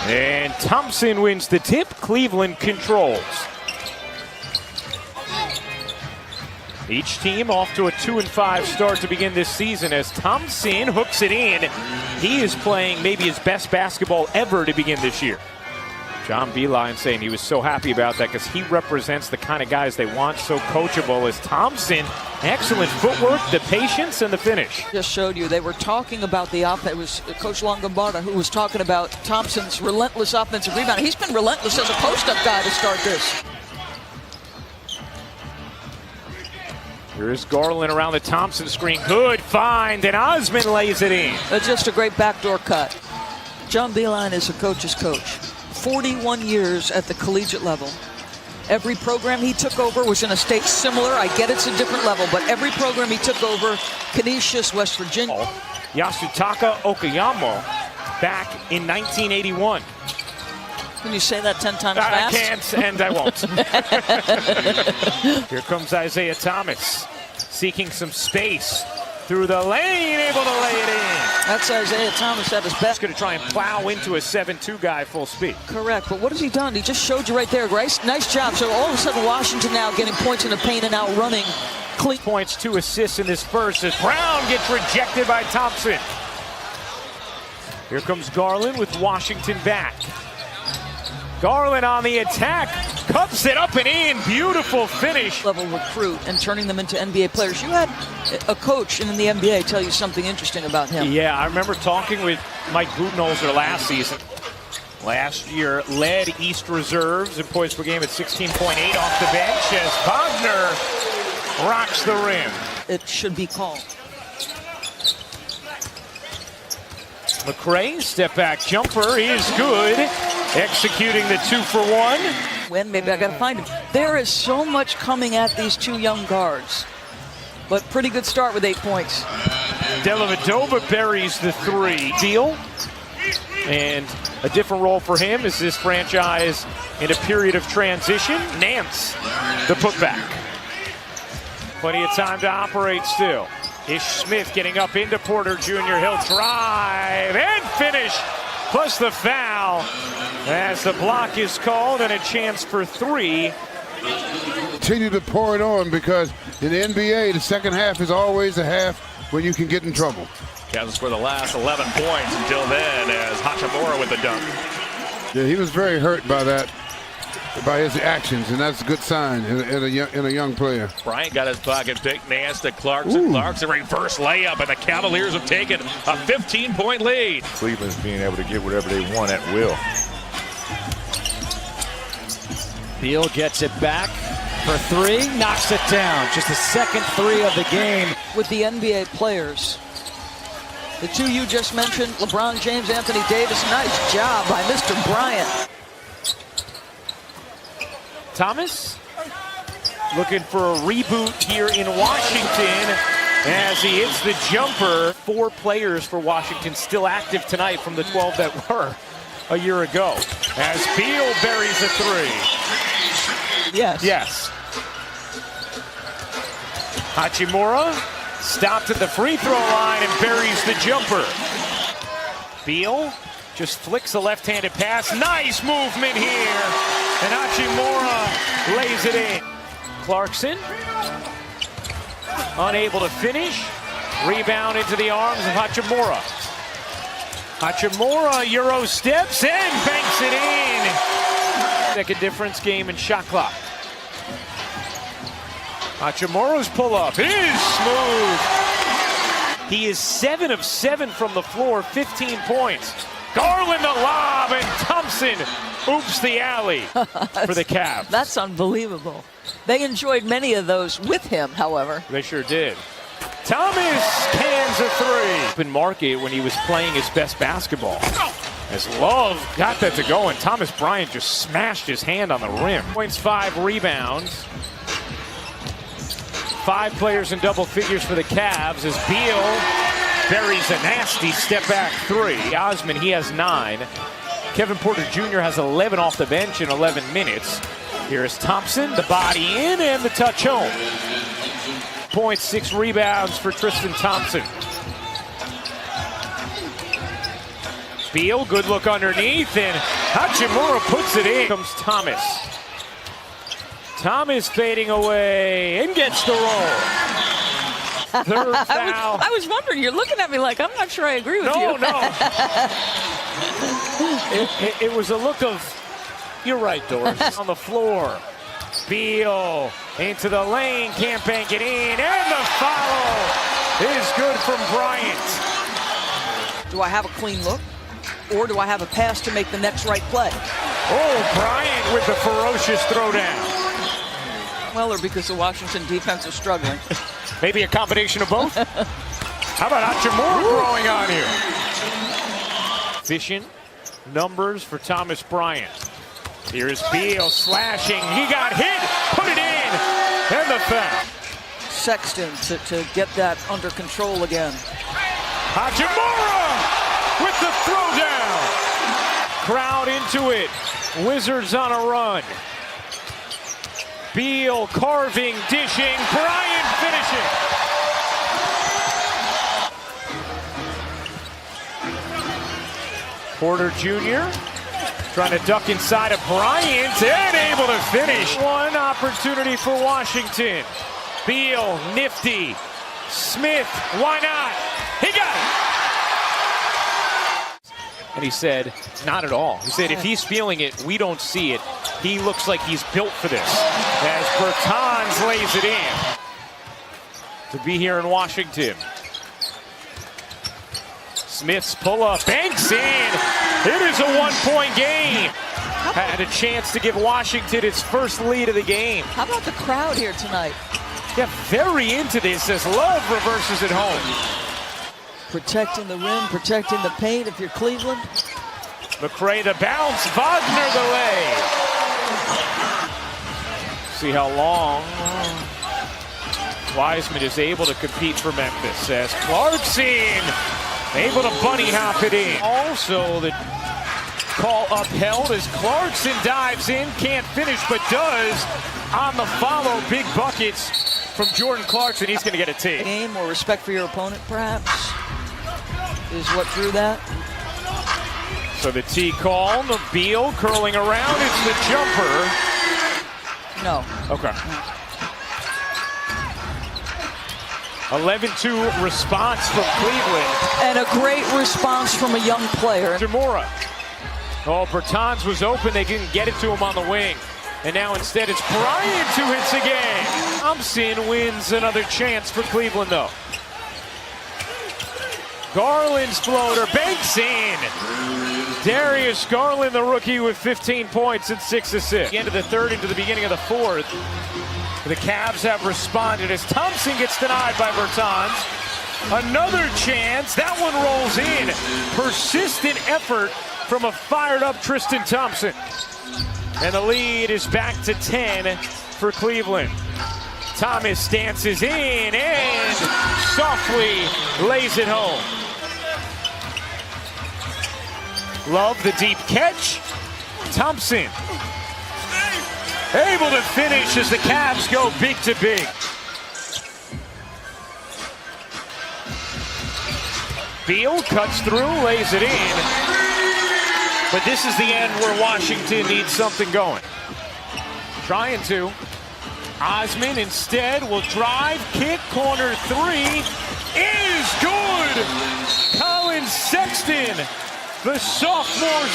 And Thompson wins the tip. Cleveland controls. Each team off to a 2-5 start to begin this season as Thompson hooks it in. He is playing maybe his best basketball ever to begin this year. John Beilein saying he was so happy about that because he represents the kind of guys they want, so coachable as Thompson. Excellent footwork, the patience, and the finish. Just showed you, they were talking about the offense. It was Coach Longobardo who was talking about Thompson's relentless offensive rebound. He's been relentless as a post-up guy to start this. Here's Garland around the Thompson screen. Good find, and Osman lays it in. That's just a great backdoor cut. John Beilein is a coach's coach. 41 years at the collegiate level. Every program he took over was in a state similar. I get it's a different level, but every program he took over, Canisius, West Virginia. Yasutaka Okayama back in 1981. Can you say that 10 times fast? I can't, and I won't. Here comes Isaiah Thomas, seeking some space through the lane, able to lay it in. That's Isaiah Thomas at his best. He's going to try and plow into a 7-2 guy full speed. Correct, but what has he done? He just showed you right there. Nice job. So all of a sudden, Washington now getting points in the paint and outrunning. Points, 2 assists in this burst as Brown gets rejected by Thompson. Here comes Garland with Washington back. Garland on the attack, cups it up and in, beautiful finish. Level recruit and turning them into NBA players. You had a coach in the NBA tell you something interesting about him. Yeah, I remember talking with Mike Budenholzer last season. Last year, led East Reserves in points per game at 16.8 off the bench as Wagner rocks the rim. It should be called. McRae, step back jumper is good. Executing the 2-for-1. When maybe I got to find him. There is so much coming at these two young guards. But pretty good start with 8 points. Dellavedova buries the 3. Deal. And a different role for him as this franchise in a period of transition. Nance, the putback. Plenty of time to operate still. Ish Smith getting up into Porter Jr. He'll drive and finish. Plus the foul as the block is called and a chance for 3. Continue to pour it on because in the NBA, the second half is always a half when you can get in trouble. Cavs for the last 11 points until then as Hachimura with the dunk. Yeah, he was very hurt by that, by his actions, and that's a good sign in a young player. Bryant got his pocket pick. Nance to Clarkson. Ooh. Clarkson reverse layup, and the Cavaliers have taken a 15-point lead. Cleveland's being able to get whatever they want at will. Beal gets it back for 3, knocks it down. Just the second 3 of the game. With the NBA players, the 2 you just mentioned, LeBron James, Anthony Davis, nice job by Mr. Bryant. Thomas looking for a reboot here in Washington as he hits the jumper. 4 players for Washington still active tonight from the 12 that were a year ago. As Beal buries a 3. Yes. Hachimura stopped at the free throw line and buries the jumper. Beal just flicks a left-handed pass. Nice movement here. And Hachimura lays it in. Clarkson unable to finish. Rebound into the arms of Hachimura. Hachimura Euro steps and banks it in. Make a difference game in shot clock. Hachimura's pull-up is smooth. He is 7 of 7 from the floor, 15 points. Garland the lob, and Thompson oops the alley for the Cavs. That's unbelievable. They enjoyed many of those with him, however. They sure did. Thomas cans a 3. In market when he was playing his best basketball. As Love got that to go, and Thomas Bryant just smashed his hand on the rim. Points, 5 rebounds. 5 players in double figures for the Cavs as Beal buries a nasty step-back 3. Osman, he has 9. Kevin Porter Jr. has 11 off the bench in 11 minutes. Here's Thompson, the body in, and the touch home. Points, 6 rebounds for Tristan Thompson. Beal, good look underneath, and Hachimura puts it in. Comes Thomas. Thomas fading away and gets the roll. Third foul. I was wondering, you're looking at me like I'm not sure I agree with you. No. it was a look of, you're right, Doris, on the floor. Beal into the lane, can't bank it in, and the foul is good from Bryant. Do I have a clean look, or do I have a pass to make the next right play? Oh, Bryant with the ferocious throwdown. Well, or because the Washington defense is struggling. Maybe a combination of both. How about Hachimura growing on you? Efficient numbers for Thomas Bryant. Here's Beal slashing. He got hit, put it in, and the foul. Sexton to get that under control again. Hachimura with the throwdown. Crowd into it. Wizards on a run. Beal carving, dishing, Bryant finishing. Porter Jr. trying to duck inside of Bryant and able to finish. One opportunity for Washington. Beal, nifty. Smith, why not? He got it. And he said, not at all. He said, if he's feeling it, we don't see it. He looks like he's built for this. As Bertans lays it in. To be here in Washington. Smith's pull-up, banks in. It is a one-point game. Had a chance to give Washington its first lead of the game. How about the crowd here tonight? Yeah, very into this as Love reverses it home. Protecting the rim, protecting the paint if you're Cleveland. McRae the bounce, Wagner the lay. See how long Wiseman is able to compete for Memphis as Clarkson able to bunny hop it in. Also the call upheld as Clarkson dives in, can't finish but does on the follow. Big buckets from Jordan Clarkson. He's going to get a tee. Game or respect for your opponent perhaps is what drew that. So the tee call, the Beal curling around, it's the jumper. No. Okay. 11-2 response from Cleveland. And a great response from a young player. Hachimura. Oh, Bertans was open. They didn't get it to him on the wing. And now instead it's Bryant who hits again. Thompson wins another chance for Cleveland, though. Garland's floater banks in. Darius Garland, the rookie, with 15 points and 6 assists. The end of the third into the beginning of the fourth. The Cavs have responded as Thompson gets denied by Bertans. Another chance. That one rolls in. Persistent effort from a fired-up Tristan Thompson. And the lead is back to 10 for Cleveland. Thomas dances in and softly lays it home. Love the deep catch. Thompson able to finish as the Cavs go big to big. Beal cuts through, lays it in. But this is the end where Washington needs something going. Trying to. Osman instead will drive, kick, corner three. Is good! Colin Sexton, the sophomore.